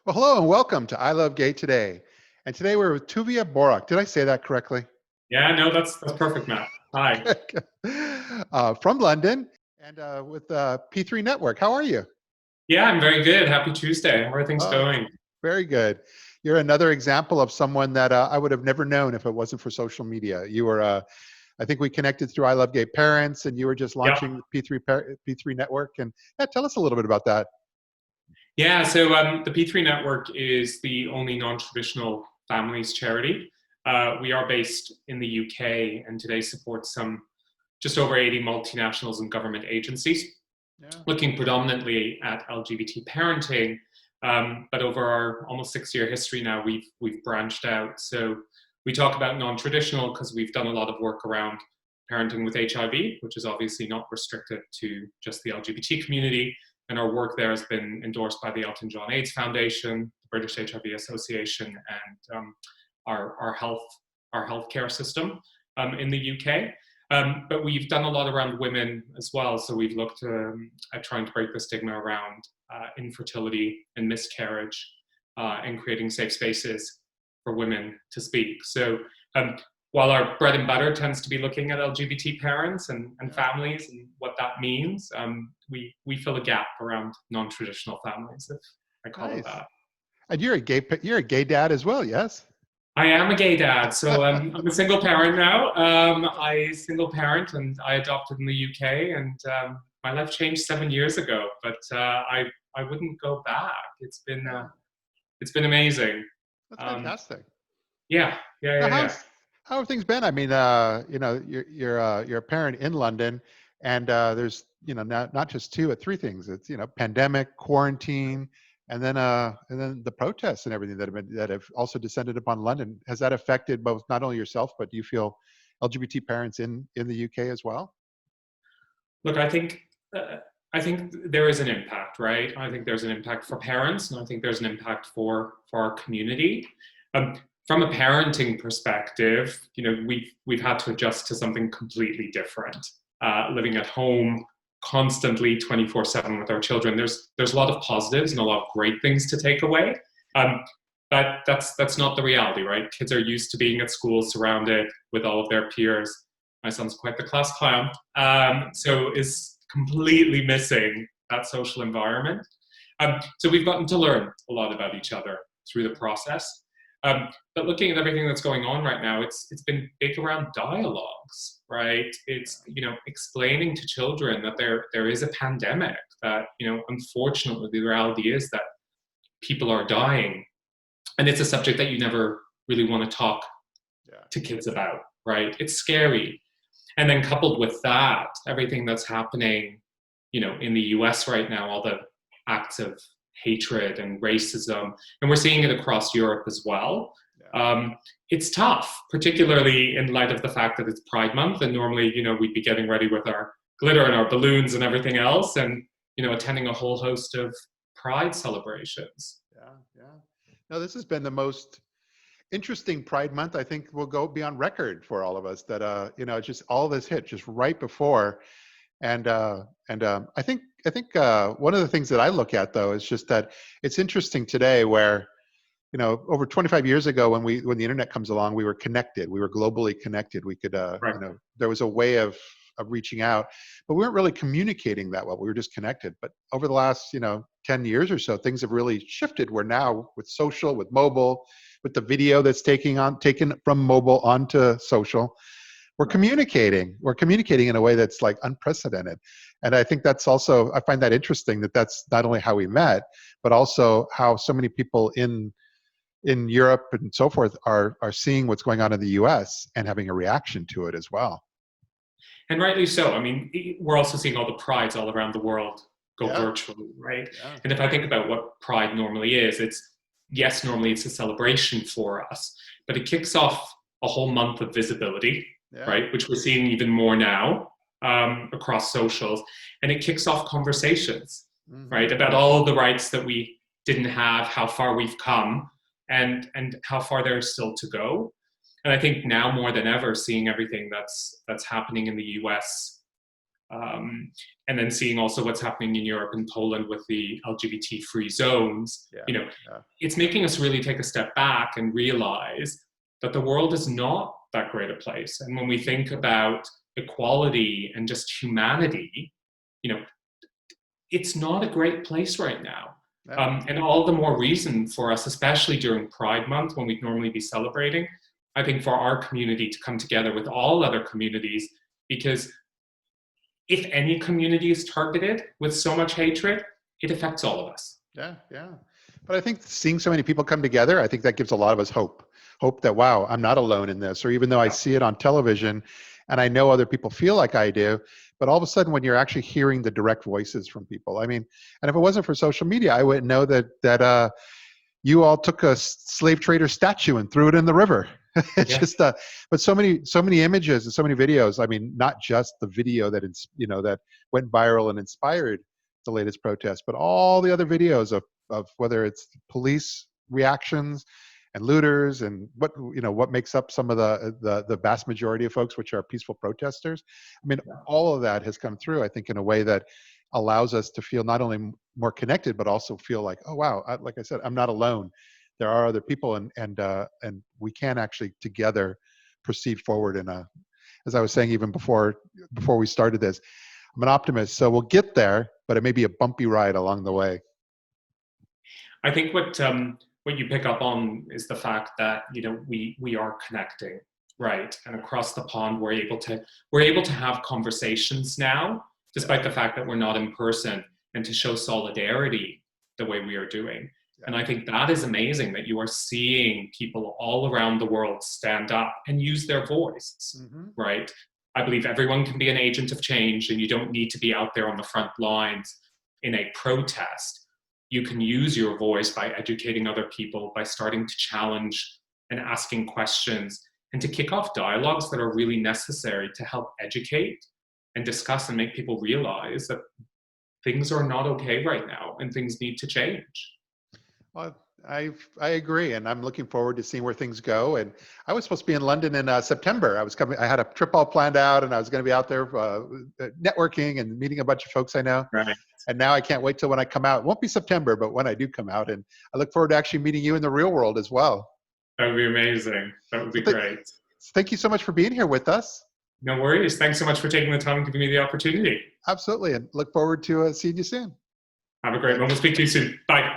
Well, hello and welcome to I Love Gay today. And today we're with Tuvia Borok. Did I say that correctly? Yeah, no, that's perfect, Matt. Hi. From London and with P3 Network. How are you? Yeah, I'm very good. Happy Tuesday. How are things Oh, going? very good. You're another example of someone that I would have never known if it wasn't for social media. You were, I think we connected through I Love Gay Parents, and you were just Yep. launching the P3 Network. And yeah, tell us a little bit about that. Yeah, so the P3 Network is the only non-traditional families charity. We are based in the UK and today support some just over 80 multinationals and government agencies, Yeah. looking predominantly at LGBT parenting. But over our almost 6-year history now, we've branched out. So we talk about non-traditional because we've done a lot of work around parenting with HIV, which is obviously not restricted to just the LGBT community. And our work there has been endorsed by the Elton John AIDS Foundation, the British HIV Association, and our healthcare system in the UK. But we've done a lot around women as well. So we've looked at trying to break the stigma around infertility and miscarriage and creating safe spaces for women to speak. So while our bread and butter tends to be looking at LGBT parents and families and what that means, we fill a gap around non-traditional families, if I call it Nice. that. And you're a gay dad as well, yes? I am a gay dad, so I'm a single parent now. I single parent and I adopted in the UK, and my life changed 7 years ago. But I wouldn't go back. It's been amazing. That's Um, fantastic. yeah, yeah, Now, yeah, yeah. how have things been? I mean, you're a parent in London, and there's not just two or three things. It's pandemic, quarantine, and then the protests and everything that have also descended upon London. Has that affected both not only yourself, but do you feel LGBT parents in the UK as well? Look, uh, I think there is an impact, right? I think there's an impact for parents, and I think there's an impact for our community. Um, from a parenting perspective, we've had to adjust to something completely different. Living at home constantly 24/7 with our children. There's a lot of positives and a lot of great things to take away. Um, but that's not the reality, right? Kids are used to being at school surrounded with all of their peers. My son's quite the class clown, so is completely missing that social environment. So we've gotten to learn a lot about each other through the process. But looking at everything that's going on right now, it's been big around dialogues, right? It's explaining to children that there is a pandemic, that unfortunately the reality is that people are dying, and it's a subject that you never really want to talk Yeah. to kids about, right? It's scary. And then coupled with that, everything that's happening, in the US right now, all the acts of hatred and racism, and we're seeing it across Europe as well. Yeah. It's tough, particularly in light of the fact that it's Pride Month, and normally, we'd be getting ready with our glitter and our balloons and everything else, and attending a whole host of Pride celebrations. Yeah. Yeah. No, this has been the most interesting Pride Month. I think will go be on record for all of us that just all this hit just right before, and I think one of the things that I look at though is just that it's interesting today where over 25 years ago when the internet comes along, we were connected, we were globally connected, we could Right. there was a way of reaching out, but we weren't really communicating that well. We were just connected. But over the last 10 years or so, things have really shifted. We're now with social, with mobile, with the video that's taken from mobile onto social. We're communicating in a way that's like unprecedented. And I think that's also, I find that interesting that that's not only how we met, but also how so many people in Europe and so forth are seeing what's going on in the US and having a reaction to it as well. And rightly so. I mean, we're also seeing all the prides all around the world go Yeah. virtually, right? Yeah. And if I think about what Pride normally is, yes, normally it's a celebration for us, but it kicks off a whole month of visibility, Yeah. right? Which we're seeing even more now across socials. And it kicks off conversations, Mhm. right? About all of the rights that we didn't have, how far we've come, and how far there's still to go. And I think now more than ever, seeing everything that's happening in the US and then seeing also what's happening in Europe and Poland with the LGBT-free zones, Yeah. it's making us really take a step back and realize that the world is not that great a place. And when we think about equality and just humanity, it's not a great place right now. And all the more reason for us, especially during Pride Month, when we'd normally be celebrating, I think for our community to come together with all other communities, because if any community is targeted with so much hatred, it affects all of us. Yeah. But I think seeing so many people come together, I think that gives a lot of us hope that, wow, I'm not alone in this. Or even though I see it on television and I know other people feel like I do, but all of a sudden when you're actually hearing the direct voices from people, and if it wasn't for social media, I wouldn't know that you all took a slave trader statue and threw it in the river. It's just, but so many images and so many videos. Not just the video that that went viral and inspired the latest protest, but all the other videos of whether it's police reactions and looters and what makes up some of the vast majority of folks, which are peaceful protesters. All of that has come through, I think, in a way that allows us to feel not only more connected, but also feel like, oh wow, like I said, I'm not alone. There are other people, and we can actually together proceed forward. As I was saying even before we started this, I'm an optimist, so we'll get there, but it may be a bumpy ride along the way. I think what you pick up on is the fact that we are connecting, right? And across the pond, we're able to have conversations now, despite the fact that we're not in person, and to show solidarity the way we are doing. And I think that is amazing that you are seeing people all around the world stand up and use their voice, right? I believe everyone can be an agent of change, and you don't need to be out there on the front lines in a protest. You can use your voice by educating other people, by starting to challenge and asking questions, and to kick off dialogues that are really necessary to help educate and discuss and make people realize that things are not okay right now and things need to change. Well, I agree, and I'm looking forward to seeing where things go. And I was supposed to be in London in September. I had a trip all planned out, and I was going to be out there networking and meeting a bunch of folks I know. Right. And now I can't wait till when I come out. It won't be September, but when I do come out, and I look forward to actually meeting you in the real world as well. That would be amazing. That would be great. Thank you so much for being here with us. No worries. Thanks so much for taking the time and giving me the opportunity. Absolutely, and look forward to seeing you soon. Have a great one. We'll speak to you soon. Bye.